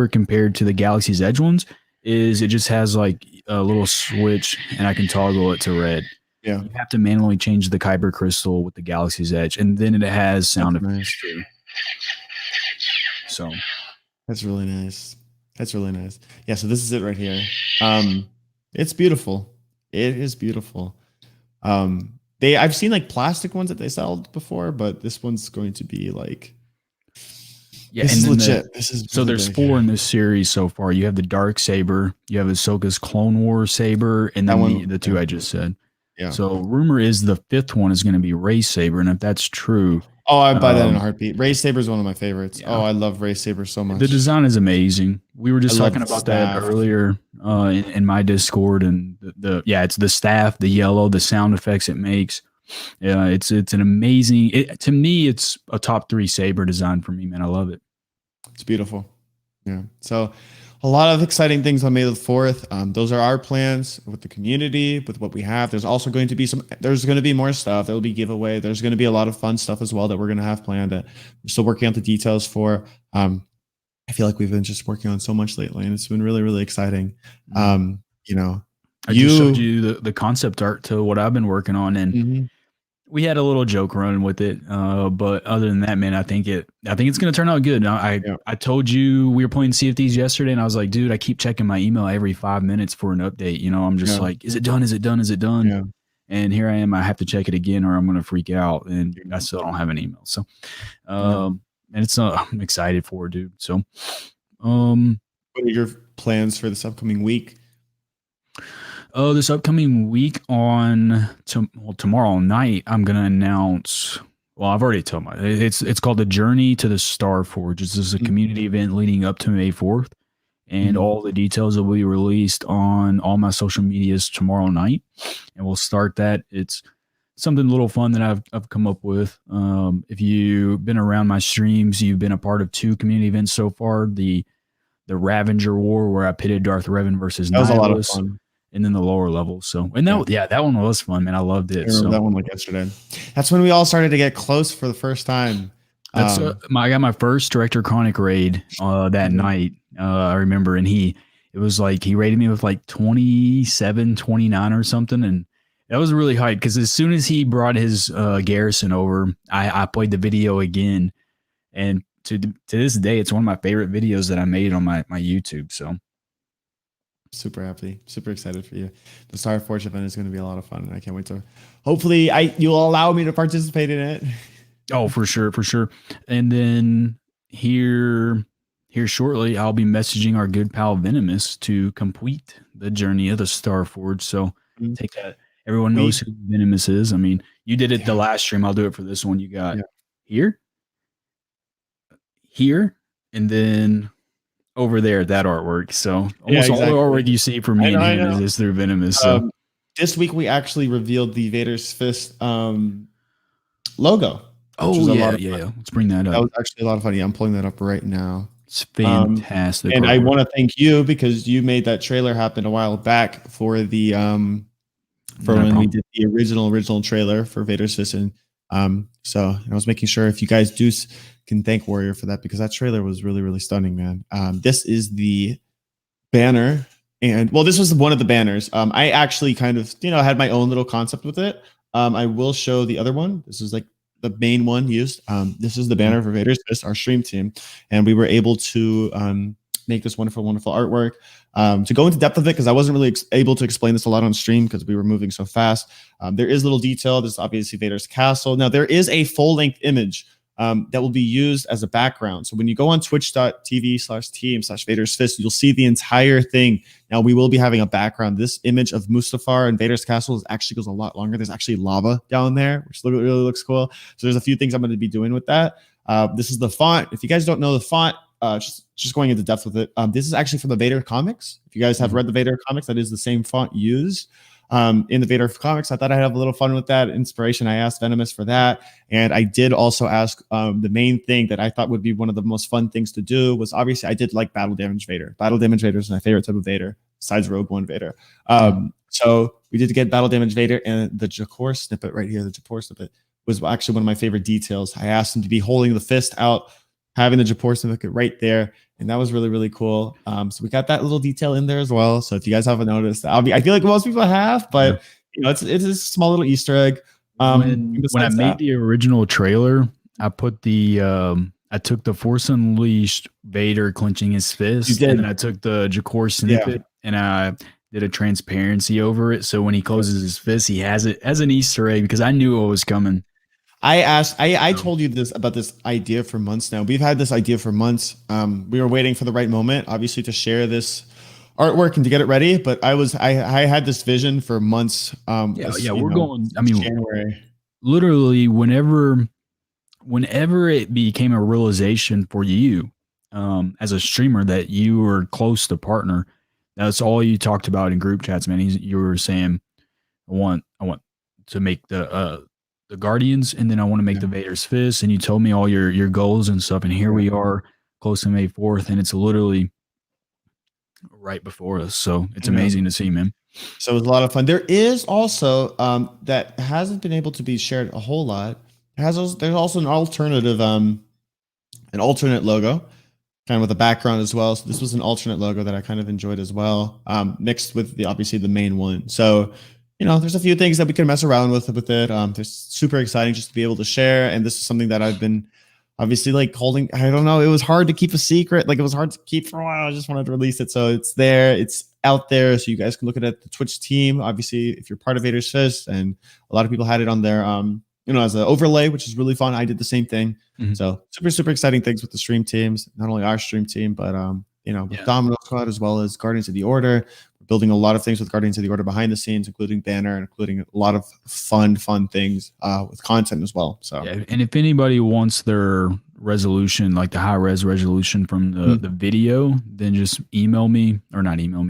[SPEAKER 2] compared to the Galaxy's Edge ones is it just has like a little switch, and I can toggle it to red.
[SPEAKER 1] Yeah.
[SPEAKER 2] You have to manually change the Kyber crystal with the Galaxy's Edge, and then it has sound effects too. So
[SPEAKER 1] that's really nice. That's really nice. Yeah. So this is it right here. It's beautiful. It is beautiful. I've seen like plastic ones that they sold before, but this one's going to be like, this is legit.
[SPEAKER 2] So there's 4 in this series so far. You have the Dark Saber, you have Ahsoka's Clone War Saber, and then the 2 I just said.
[SPEAKER 1] Yeah.
[SPEAKER 2] So rumor is the 5th one is going to be Rey Saber, and if that's true,
[SPEAKER 1] I buy that in a heartbeat. Rey Saber is one of my favorites.
[SPEAKER 2] Yeah.
[SPEAKER 1] I love Rey Saber so much.
[SPEAKER 2] The design is amazing. We were just talking about that earlier in my Discord, and it's the staff, the yellow, the sound effects it makes. Yeah, it's an amazing. To me, it's a top 3 Saber design for me, man. I love it.
[SPEAKER 1] It's beautiful. Yeah. So a lot of exciting things on May the 4th. Those are our plans with the community, with what we have. There's also going to be there's going to be more stuff. There'll be giveaway. There's going to be a lot of fun stuff as well that we're going to have planned that we're still working out the details for. I feel like we've been just working on so much lately, and it's been really, really exciting. I
[SPEAKER 2] just showed you the concept art to what I've been working on, and we had a little joke running with it. But other than that, man, I think it's going to turn out good. I told you we were playing Sea of Thieves yesterday, and I was like, dude, I keep checking my email every 5 minutes for an update. I'm just like, is it done? Is it done? Is it done?
[SPEAKER 1] Yeah.
[SPEAKER 2] And here I am. I have to check it again, or I'm going to freak out, and I still don't have an email. So, and it's I'm excited for it, dude. So,
[SPEAKER 1] what are your plans for this upcoming week?
[SPEAKER 2] This upcoming week tomorrow night, I'm gonna announce. Well, I've already told it's called the Journey to the Star Forge. This is a community event leading up to May 4th, and all the details will be released on all my social medias tomorrow night, and we'll start that. It's something a little fun that I've come up with. If you've been around my streams, you've been a part of 2 community events so far. The Ravager War, where I pitted Darth Revan versus
[SPEAKER 1] that was
[SPEAKER 2] Nihilus,
[SPEAKER 1] a lot of fun.
[SPEAKER 2] And then the lower level. So, and that one was fun, man. I loved it.
[SPEAKER 1] I remember that one like yesterday. That's when we all started to get close for the first time.
[SPEAKER 2] That's I got my first Director Chronic raid that night. I remember, and it was like he rated me with like 27, 29 or something, and that was really hyped because as soon as he brought his garrison over, I played the video again, and to this day, it's one of my favorite videos that I made on my YouTube. So.
[SPEAKER 1] Super happy, super excited for you. The Star Forge event is going to be a lot of fun, and I can't wait to. Hopefully, you'll allow me to participate in it.
[SPEAKER 2] Oh, for sure. And then here shortly, I'll be messaging our good pal Venomous to complete the Journey of the Star Forge. So take that. Everyone knows who Venomous is. I mean, you did it the last stream. I'll do it for this one. You got here, and then over there, that artwork. So almost all the artwork you see for me and him is through Venomous. So
[SPEAKER 1] this week we actually revealed the Vader's Fist logo.
[SPEAKER 2] Oh yeah. Let's bring that up.
[SPEAKER 1] That was actually a lot of fun. Yeah, I'm pulling that up right now.
[SPEAKER 2] It's fantastic.
[SPEAKER 1] And I want to thank you because you made that trailer happen a while back for the when we did the original trailer for Vader's Fist. And so I was making sure if you guys can thank Warrior for that because that trailer was really, really stunning, man. This is the banner And well, this was one of the banners. I actually kind of, had my own little concept with it. I will show the other one. This is like the main one used. This is the banner for Vader's Fist, our stream team, and we were able to make this wonderful, wonderful artwork. To go into depth of it, because I wasn't really able to explain this a lot on stream because we were moving so fast. There is little detail. This is obviously Vader's castle. Now there is a full-length image that will be used as a background. So when you go on twitch.tv/team/Vader's Fist, you'll see the entire thing. Now we will be having a background. This image of Mustafar and Vader's castle actually goes a lot longer. There's actually lava down there, which really looks cool. So there's a few things I'm going to be doing with that. This is the font. If you guys don't know the font, just going into depth with it. This is actually from the Vader comics. If you guys have read the Vader comics, that is the same font used in the Vader comics. I thought I'd have a little fun with that inspiration. I asked Venomous for that. And I did also ask the main thing that I thought would be one of the most fun things to do was obviously I did like Battle Damage Vader. Battle Damage Vader is my favorite type of Vader besides Rogue One Vader. So we did get Battle Damage Vader, and the Jakor snippet right here, the Jakor snippet was actually one of my favorite details. I asked him to be holding the fist out, having the Japor snippet right there. And that was really, really cool. So we got that little detail in there as well. So if you guys haven't noticed, I feel like most people have, but it's a small little Easter egg.
[SPEAKER 2] When I made the original trailer, I put I took the Force Unleashed Vader clenching his fist, and then I took the Jakor snippet and I did a transparency over it. So when he closes his fist, he has it as an Easter egg because I knew what was coming.
[SPEAKER 1] I told you about this idea for months now. We've had this idea for months. We were waiting for the right moment, obviously, to share this artwork and to get it ready. But I had this vision for months.
[SPEAKER 2] We're going. I mean,
[SPEAKER 1] January.
[SPEAKER 2] Literally, whenever it became a realization for you, as a streamer, that you were close to partner, that's all you talked about in group chats, man. You were saying, I want to make the Guardians, and then I want to make the Vader's Fist, and you told me all your goals and stuff, and here we are close to May 4th, and it's literally right before us. So it's amazing to see, man.
[SPEAKER 1] So it was a lot of fun. There is also that hasn't been able to be shared a whole lot. There's also an alternate logo, kind of with a background as well. So this was an alternate logo that I kind of enjoyed as well, mixed with obviously the main one. So there's a few things that we can mess around with it. There's super exciting just to be able to share. And this is something that I've been obviously like holding. I don't know. It was hard to keep a secret. Like it was hard to keep for a while. I just wanted to release it. So it's there. It's out there. So you guys can look at it. The Twitch team, obviously, if you're part of Vader's Fist, and a lot of people had it on their, as an overlay, which is really fun. I did the same thing. So super, super exciting things with the stream teams, not only our stream team, but, with Domino Squad, as well as Guardians of the Order. Building a lot of things with Guardians of the Order behind the scenes, including banner, and including a lot of fun things with content as well. So,
[SPEAKER 2] and if anybody wants their resolution, like the high res resolution from the video, then just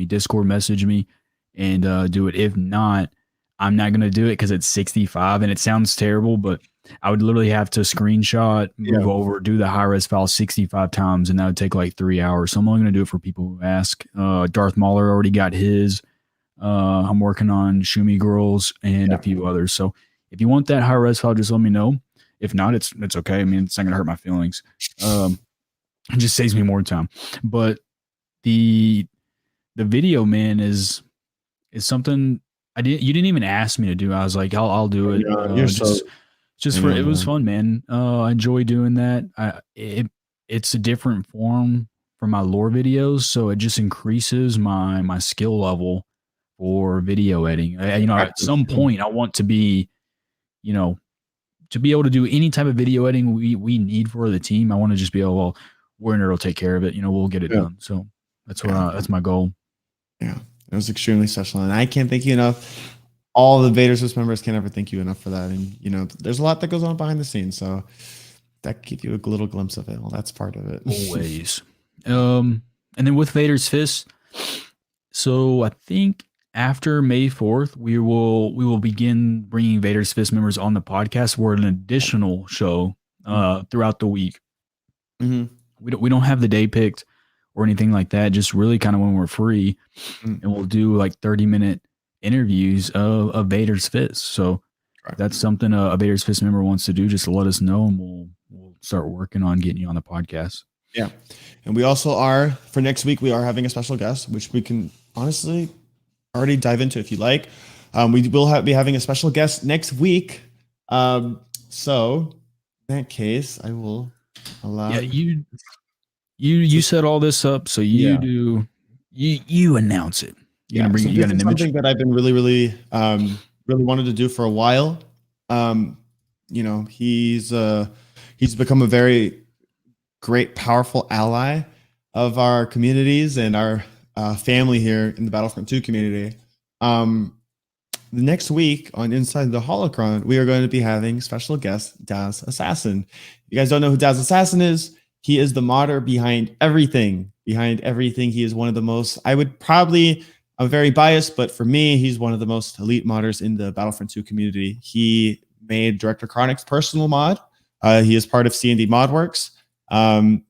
[SPEAKER 2] Discord message me and do it. If not, I'm not going to do it because it's 65 and it sounds terrible, but I would literally have to screenshot, move over, do the high res file 65 times, and that would take like 3 hours. So I'm only going to do it for people who ask. Darth Mauler already got his. I'm working on Shumi Girls and a few others. So if you want that high res file, just let me know. If not, it's okay. I mean, it's not going to hurt my feelings. It just saves me more time. But the video, man, is something you didn't even ask me to do. I was like, I'll do it. It was fun, man. I enjoy doing that. It's a different form for my lore videos, so it just increases my skill level for video editing. At some point, I want to be, to be able to do any type of video editing we need for the team. I want to just be able, Warner will take care of it. We'll get it done. So that's that's my goal.
[SPEAKER 1] Yeah, it was extremely special, and I can't thank you enough. All the Vader's Fist members can't ever thank you enough for that. And, there's a lot that goes on behind the scenes. So that gives you a little glimpse of it. Well, that's part of it.
[SPEAKER 2] Always. And then with Vader's Fist, so I think after May 4th, we will begin bringing Vader's Fist members on the podcast for an additional show throughout the week. We don't have the day picked or anything like that, just really kind of when we're free. And we'll do like 30-minute interviews of Vader's Fist. So that's something a Vader's Fist member wants to do, just let us know, and we'll start working on getting you on the podcast.
[SPEAKER 1] Yeah. And we also are, for next week, we are having a special guest, which we can honestly already dive into if you like. We will be having a special guest next week. So in that case, I will allow.
[SPEAKER 2] Yeah, you set all this up, so you
[SPEAKER 1] Yeah.
[SPEAKER 2] do you announce it. You're
[SPEAKER 1] Yeah.
[SPEAKER 2] gonna bring
[SPEAKER 1] So
[SPEAKER 2] you got
[SPEAKER 1] this
[SPEAKER 2] an
[SPEAKER 1] is
[SPEAKER 2] image.
[SPEAKER 1] something that I've been really wanted to do for a while. Um, he's become a very great, powerful ally of our communities and our family here in the Battlefront 2 community. The next week on Inside the Holocron, we are going to be having special guest Daz Assassin. If you guys don't know who Daz Assassin is, he is the modder behind everything. Behind everything, he is one of the most, I'm very biased, but for me, he's one of the most elite modders in the Battlefront 2 community. He made Director Chronic's personal mod. He is part of C&D Modworks.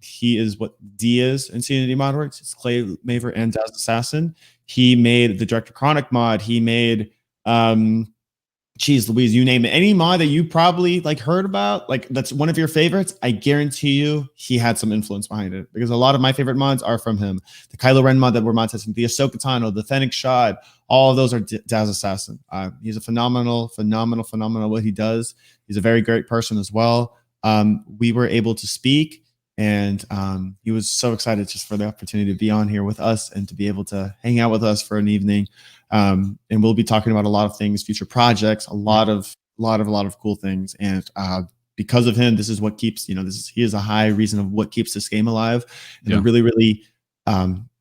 [SPEAKER 1] He is what D is in C&D Modworks. It's Clay Maver and Daz Assassin. He made the Director Chronic mod. He made geez Louise, you name it, any mod that you probably like heard about, like that's one of your favorites, I guarantee you he had some influence behind it, because a lot of my favorite mods are from him. The Kylo Ren mod that we're mod testing, the Ahsoka Tano, the Fennec Shad, all of those are Daz Assassin. He's a phenomenal what he does. He's a very great person as well. We were able to speak, and he was so excited just for the opportunity to be on here with us and to be able to hang out with us for an evening. And we'll be talking about a lot of things, future projects, a lot of cool things. And because of him, this is what keeps, he is a high reason of what keeps this game alive, and a really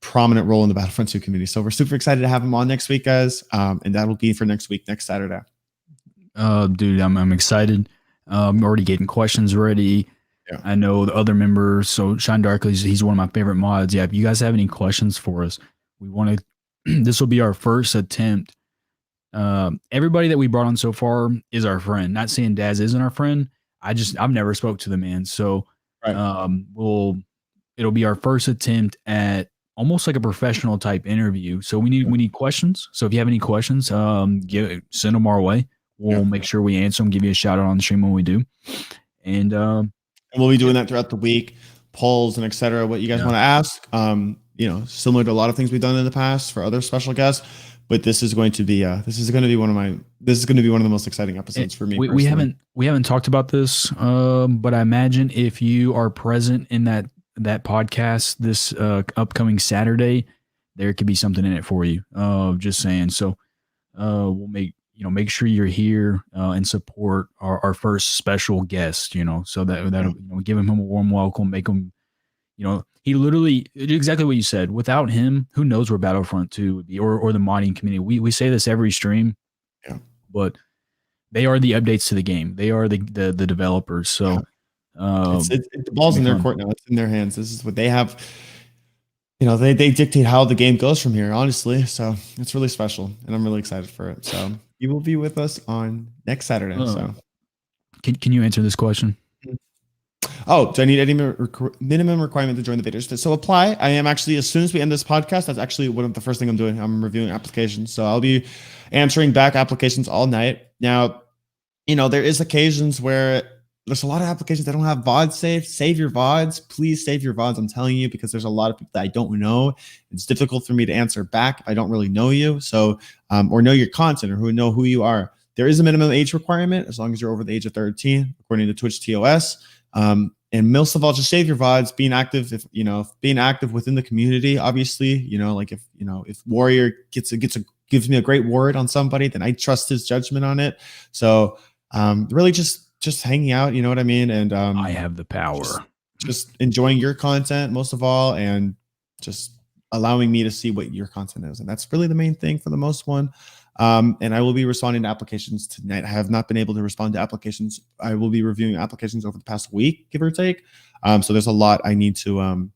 [SPEAKER 1] prominent role in the Battlefront 2 community. So we're super excited to have him on next week, guys. And that'll be for next week, next Saturday.
[SPEAKER 2] Dude, I'm excited. I'm already getting questions ready. Yeah. I know the other members. So Shine Darkly, he's one of my favorite mods. Yeah, if you guys have any questions for us, we want to. This will be our first attempt. Everybody that we brought on so far is our friend. Not saying Daz isn't our friend. I've never spoke to the man. So it'll be our first attempt at almost like a professional type interview. So we need questions. So if you have any questions, send them our way. We'll make sure we answer them, give you a shout out on the stream when we do. And
[SPEAKER 1] we'll be doing that throughout the week, polls and etc. What you guys want to ask. Similar to a lot of things we've done in the past for other special guests, but this is going to be one of the most exciting episodes for me.
[SPEAKER 2] We haven't talked about this, but I imagine if you are present in that podcast this upcoming Saturday, there could be something in it for you. Just saying. So we'll make sure you're here and support our first special guest. So that'll give him a warm welcome, make him. He literally, exactly what you said. Without him, who knows where Battlefront 2 would be, or the modding community. We say this every stream, but they are the updates to the game. They are the developers. So
[SPEAKER 1] the ball's in their court now. It's in their hands. This is what they have. They dictate how the game goes from here, honestly. So it's really special, and I'm really excited for it. So you will be with us on next Saturday. So
[SPEAKER 2] can you answer this question?
[SPEAKER 1] Oh, do I need any minimum requirement to join the beta? So apply. I am actually, as soon as we end this podcast, that's actually one of the first thing I'm doing. I'm reviewing applications. So I'll be answering back applications all night. Now, there is occasions where there's a lot of applications that don't have VODs saved. Save your VODs. Please save your VODs. I'm telling you, because there's a lot of people that I don't know. It's difficult for me to answer back if I don't really know you. So, or know your content, or know who you are. There is a minimum age requirement as long as you're over the age of 13, according to Twitch TOS. And most of all, just save your VODs, being active, being active within the community, obviously, if Warrior gives me a great word on somebody, then I trust his judgment on it. So, really just hanging out, you know what I mean? And,
[SPEAKER 2] I have the power,
[SPEAKER 1] just enjoying your content most of all, and just allowing me to see what your content is. And that's really the main thing for the most one. And I will be responding to applications tonight. I have not been able to respond to applications. I will be reviewing applications over the past week, give or take. So there's a lot I need to,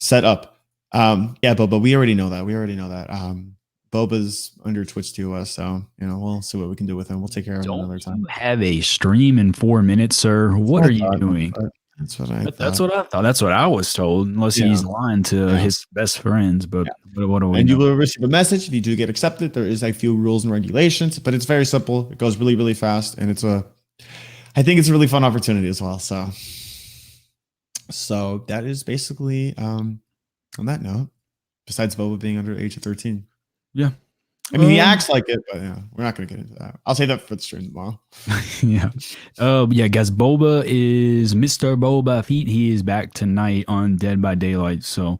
[SPEAKER 1] set up. But we already know that. Boba's under Twitch TOS, so we'll see what we can do with him. We'll take care of him another time.
[SPEAKER 2] You have a stream in 4 minutes, sir. What are you doing?
[SPEAKER 1] That's what I thought.
[SPEAKER 2] That's what I thought. That's what I was told, unless he's lying to his best friends. But what do we
[SPEAKER 1] And
[SPEAKER 2] know?
[SPEAKER 1] you will receive a message if you do get accepted. There is a few rules and regulations, but it's very simple. It goes really, really fast, and I think it's a really fun opportunity as well. So that is basically on that note. besides Boba being under the age of 13.
[SPEAKER 2] Yeah.
[SPEAKER 1] I mean, he acts like it, but yeah, we're not going to get into that. I'll say that for the stream tomorrow.
[SPEAKER 2] Yeah. Yeah, guys, Boba is Mr. Boba Fett. He is back tonight on Dead by Daylight. So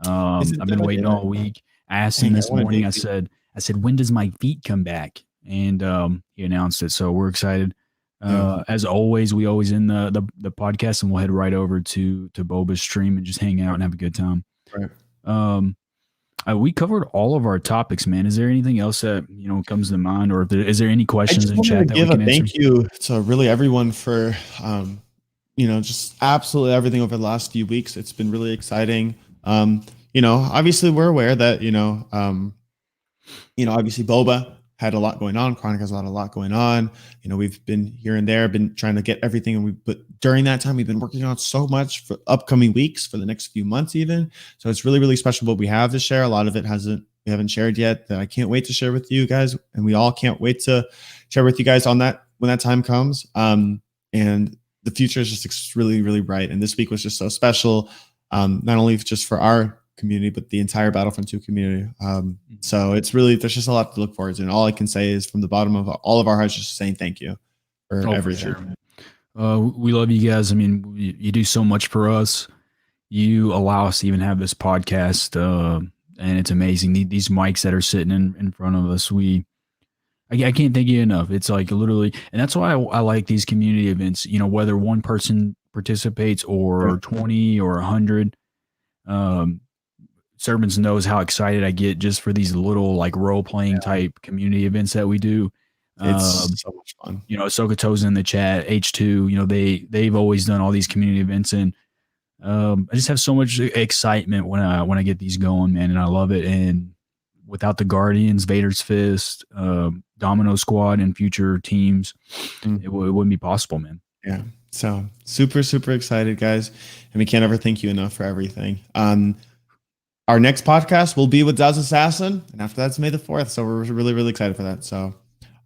[SPEAKER 2] I've been waiting all week. I asked him this morning, I said, when does my feet come back? And he announced it. So we're excited. As always, we always end the podcast, and we'll head right over to Boba's stream and just hang out and have a good time.
[SPEAKER 1] Right.
[SPEAKER 2] We covered all of our topics, man. Is there anything else that comes to mind, or is there any questions in chat that we can answer?
[SPEAKER 1] Thank you to really everyone for just absolutely everything over the last few weeks. It's been really exciting. Obviously we're aware that obviously Boba had a lot going on. Chronic has a lot going on. We've been here and there, been trying to get everything, but during that time, we've been working on so much for upcoming weeks, for the next few months, even. So it's really, really special what we have to share. A lot of it we haven't shared yet. That I can't wait to share with you guys, and we all can't wait to share with you guys on that when that time comes. And the future is just really, really bright. And this week was just so special, not only just for our community, but the entire Battlefront 2 community. So it's really, there's just a lot to look forward to. And all I can say is from the bottom of all of our hearts, just saying thank you for everything.
[SPEAKER 2] For sure. We love you guys. I mean, you do so much for us. You allow us to even have this podcast, and it's amazing. These mics that are sitting in front of us, I can't thank you enough. It's like literally, and that's why I like these community events, whether one person participates or 20 or 100, Servants knows how excited I get just for these little like role playing type community events that we do.
[SPEAKER 1] It's so much fun.
[SPEAKER 2] Ahsoka Toes in the chat, H2, they've always done all these community events, and I just have so much excitement when I get these going, man, and I love it. And without the Guardians, Vader's Fist, Domino Squad, and future teams, it wouldn't be possible, man.
[SPEAKER 1] Yeah. So super, super excited, guys. And we can't ever thank you enough for everything. Our next podcast will be with Daz Assassin, and after that's May the 4th. So we're really, really excited for that. So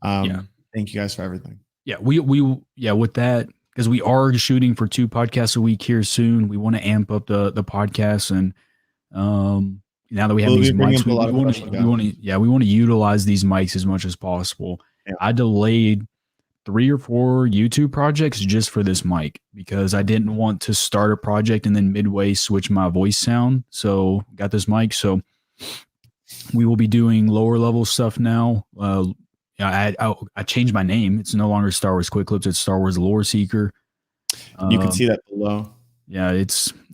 [SPEAKER 1] thank you guys for everything.
[SPEAKER 2] Yeah, we with that, because we are shooting for 2 podcasts a week here soon. We want to amp up the podcast, and now that we have these mics, we want to utilize these mics as much as possible. Yeah. I delayed 3 or 4 YouTube projects just for this mic, because I didn't want to start a project and then midway switch my voice sound. So got this mic. So we will be doing lower level stuff now. I changed my name. It's no longer Star Wars Quick Clips. It's Star Wars Lore Seeker.
[SPEAKER 1] You can see that below.
[SPEAKER 2] Yeah,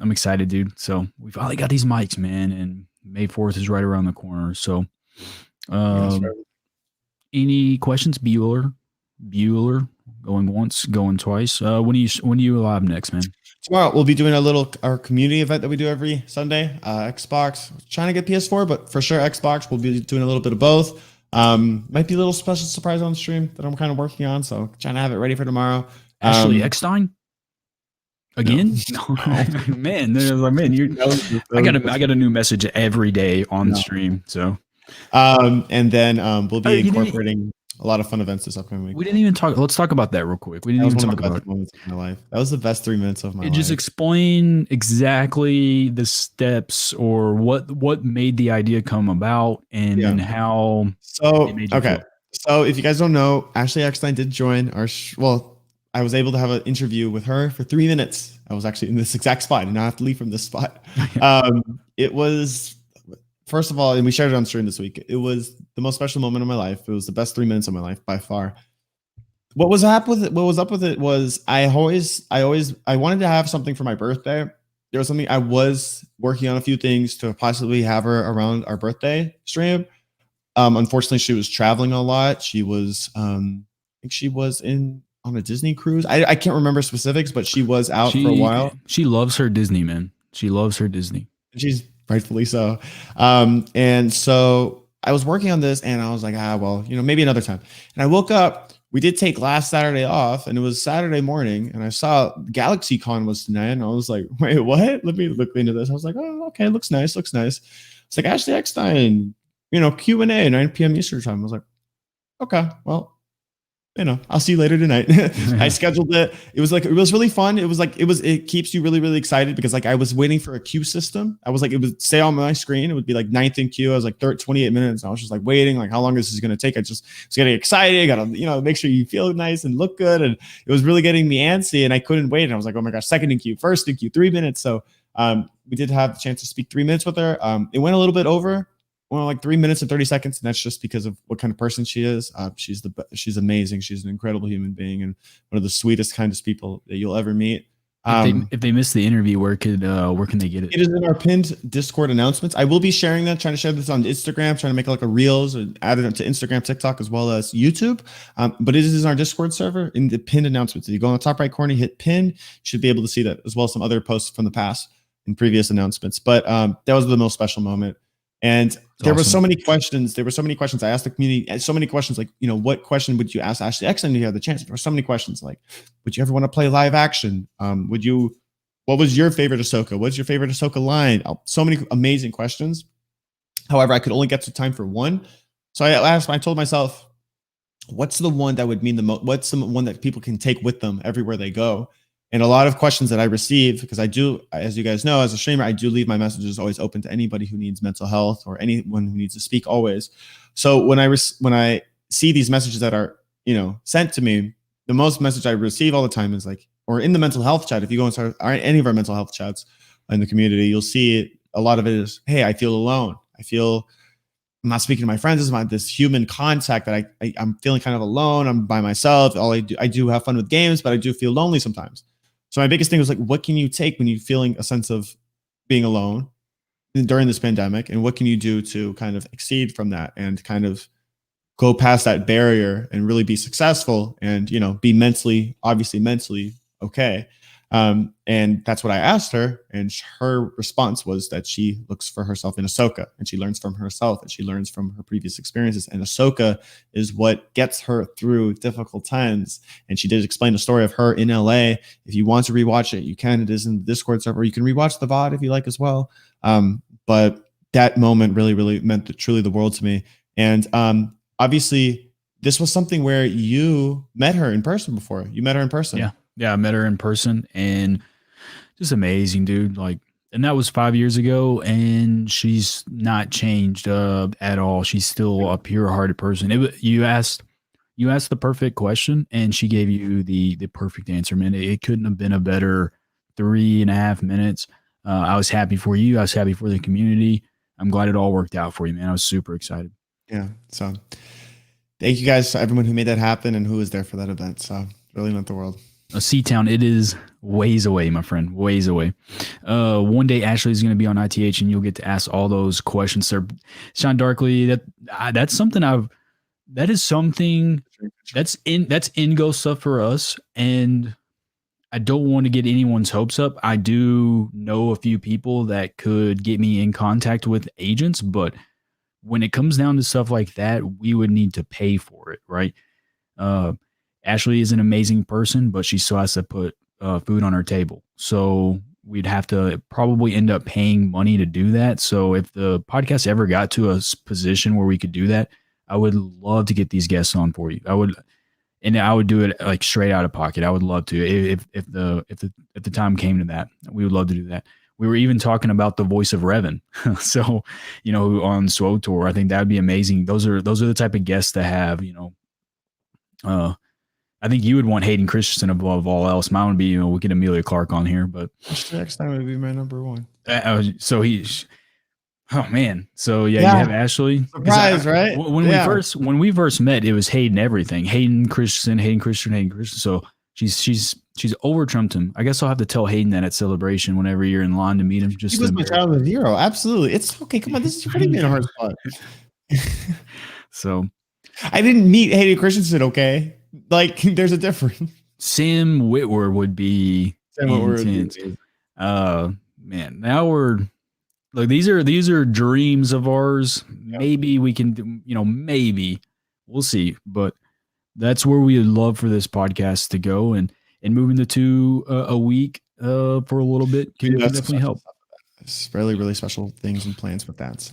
[SPEAKER 2] I'm excited, dude. So we finally got these mics, man, and May 4th is right around the corner. So any questions, Bueller, going once, going twice. When do you live next, man?
[SPEAKER 1] Tomorrow we'll be doing our community event that we do every Sunday. Xbox, trying to get PS4, but for sure Xbox. We'll be doing a little bit of both. Might be a little special surprise on the stream that I'm kind of working on, so trying to have it ready for tomorrow.
[SPEAKER 2] Ashley Eckstein again? No. Man, I got a new message every day on the stream. So,
[SPEAKER 1] and then we'll be incorporating a lot of fun events this upcoming week.
[SPEAKER 2] We didn't even talk. Let's talk about that real quick. We didn't even talk about
[SPEAKER 1] moments of my life. That was the best 3 minutes of my life.
[SPEAKER 2] Just explain exactly the steps or what made the idea come about and how.
[SPEAKER 1] So okay. So if you guys don't know, Ashley Eckstein did join our. I was able to have an interview with her for 3 minutes. I was actually in this exact spot, and I have to leave from this spot. It was. First of all, and we shared it on stream this week, it was the most special moment of my life. It was the best 3 minutes of my life by far. What was up with it was I wanted to have something for my birthday. There was something I was working on, a few things to possibly have her around our birthday stream. Unfortunately, she was traveling a lot. She was, I think she was on a Disney cruise. I can't remember specifics, but she was out for a while.
[SPEAKER 2] She loves her Disney, man. She loves her Disney.
[SPEAKER 1] She's rightfully so. And so I was working on this, and I was like, maybe another time. And I woke up. We did take last Saturday off, and it was Saturday morning, and I saw GalaxyCon was tonight, and I was like, wait, what? Let me look into this. I was like, oh, okay, looks nice. It's like Ashley Eckstein, Q&A, 9 p.m. Eastern time. I was like, okay, well, I'll see you later tonight. I scheduled it. It was really fun. It keeps you really, really excited because like I was waiting for a queue system. I was like, it would say on my screen, it would be like ninth in queue. I was like 28 minutes. I was just like waiting, like how long is this going to take? I just was getting excited. I got to, make sure you feel nice and look good. And it was really getting me antsy and I couldn't wait. And I was like, oh my gosh, second in queue, first in queue, 3 minutes. So we did have the chance to speak 3 minutes with her. It went a little bit over. Well, like 3 minutes and 30 seconds. And that's just because of what kind of person she is. She's amazing. She's an incredible human being and one of the sweetest, kindest people that you'll ever meet.
[SPEAKER 2] If they missed the interview, where can they get it?
[SPEAKER 1] It is in our pinned Discord announcements. I will be sharing that, trying to share this on Instagram, trying to make like a Reels and add it to Instagram, TikTok, as well as YouTube. But it is in our Discord server in the pinned announcements. If you go on the top right corner, hit pin, you should be able to see that, as well as some other posts from the past in previous announcements. But that was the most special moment. And there were so many questions. I asked the community so many questions like, what question would you ask Ashley X and you had the chance? There were so many questions like, would you ever want to play live action? What was your favorite Ahsoka? What's your favorite Ahsoka line? So many amazing questions. However, I could only get to time for one. So I told myself, what's the one that would mean the most? What's the one that people can take with them everywhere they go? And a lot of questions that I receive, because I do, as you guys know, as a streamer, I do leave my messages always open to anybody who needs mental health or anyone who needs to speak always. So when I see these messages that are, sent to me, the most message I receive all the time is like, or in the mental health chat, if you go into any of our mental health chats in the community, you'll see it. A lot of it is, hey, I feel alone. I'm not speaking to my friends. It's this human contact that I'm feeling kind of alone. I'm by myself. I do have fun with games, but I do feel lonely sometimes. So my biggest thing was like, what can you take when you're feeling a sense of being alone during this pandemic? And what can you do to kind of exceed from that and kind of go past that barrier and really be successful and, be mentally okay. And that's what I asked her. And her response was that she looks for herself in Ahsoka and she learns from herself and she learns from her previous experiences. And Ahsoka is what gets her through difficult times. And she did explain the story of her in LA. If you want to rewatch it, you can. It is in the Discord server. You can rewatch the VOD if you like as well. But that moment really, really meant truly the world to me. And obviously, this was something where you met her in person before. You met her in person.
[SPEAKER 2] Yeah, I met her in person and just amazing, dude. Like, and that was 5 years ago, and she's not changed at all. She's still a pure-hearted person. You asked the perfect question, and she gave you the perfect answer, man. It couldn't have been a better 3.5 minutes. I was happy for you. I was happy for the community. I'm glad it all worked out for you, man. I was super excited.
[SPEAKER 1] Yeah. So thank you guys to everyone who made that happen and who was there for that event. So really meant the world.
[SPEAKER 2] Seatown, it is ways away, my friend, ways away. One day Ashley's going to be on ITH and you'll get to ask all those questions, sir. Sean Darkly, that's something that's in-go stuff for us. And I don't want to get anyone's hopes up. I do know a few people that could get me in contact with agents, but when it comes down to stuff like that, we would need to pay for it, right? Ashley is an amazing person, but she still has to put food on her table. So we'd have to probably end up paying money to do that. So if the podcast ever got to a position where we could do that, I would love to get these guests on for you. I would do it like straight out of pocket. I would love to if the time came to that. We would love to do that. We were even talking about the voice of Revan. So, on SWO Tour, I think that'd be amazing. Those are the type of guests to have, I think you would want Hayden Christensen above all else. Mine would be, we get Amelia Clark on here, but
[SPEAKER 1] next time would be my number one.
[SPEAKER 2] Oh man. So you have Ashley.
[SPEAKER 1] Surprise, right?
[SPEAKER 2] When we first met, it was Hayden everything. Hayden Christensen. So she's over trumped him. I guess I'll have to tell Hayden that at Celebration whenever you're in line to meet him.
[SPEAKER 1] He was my childhood hero. Absolutely. It's okay. Come on. This is putting me in a hard spot.
[SPEAKER 2] So
[SPEAKER 1] I didn't meet Hayden Christensen. Okay. Like there's a difference.
[SPEAKER 2] Sam Witwer would be intense. Man, now we're like these are dreams of ours. Yep. Maybe we can do, maybe we'll see, but that's where we would love for this podcast to go and moving to 2 a week for a little bit can definitely help.
[SPEAKER 1] It's really, really special things and plans with that.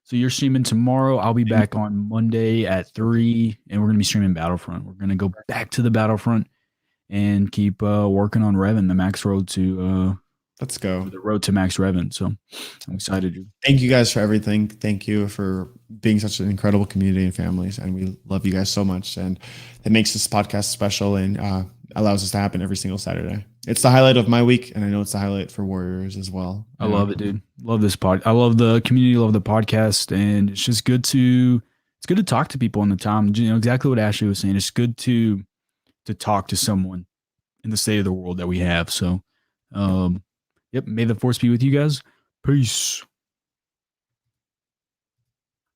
[SPEAKER 2] So you're streaming tomorrow. I'll be back on Monday at 3, and we're gonna be streaming Battlefront. We're gonna go back to the Battlefront and keep working on Revan, the max road to
[SPEAKER 1] Let's go.
[SPEAKER 2] the road to max Revan. So I'm excited, dude.
[SPEAKER 1] Thank you guys for everything. Thank you for being such an incredible community and families, and we love you guys so much. And it makes this podcast special and allows us to happen every single Saturday. It's the highlight of my week, and I know it's the highlight for Warriors as well.
[SPEAKER 2] I love it, dude. Love this pod. I love the community. Love the podcast, and it's just good to talk to people in the time. You know exactly what Ashley was saying. It's good to talk to someone in the state of the world that we have. So, yep. May the force be with you guys. Peace.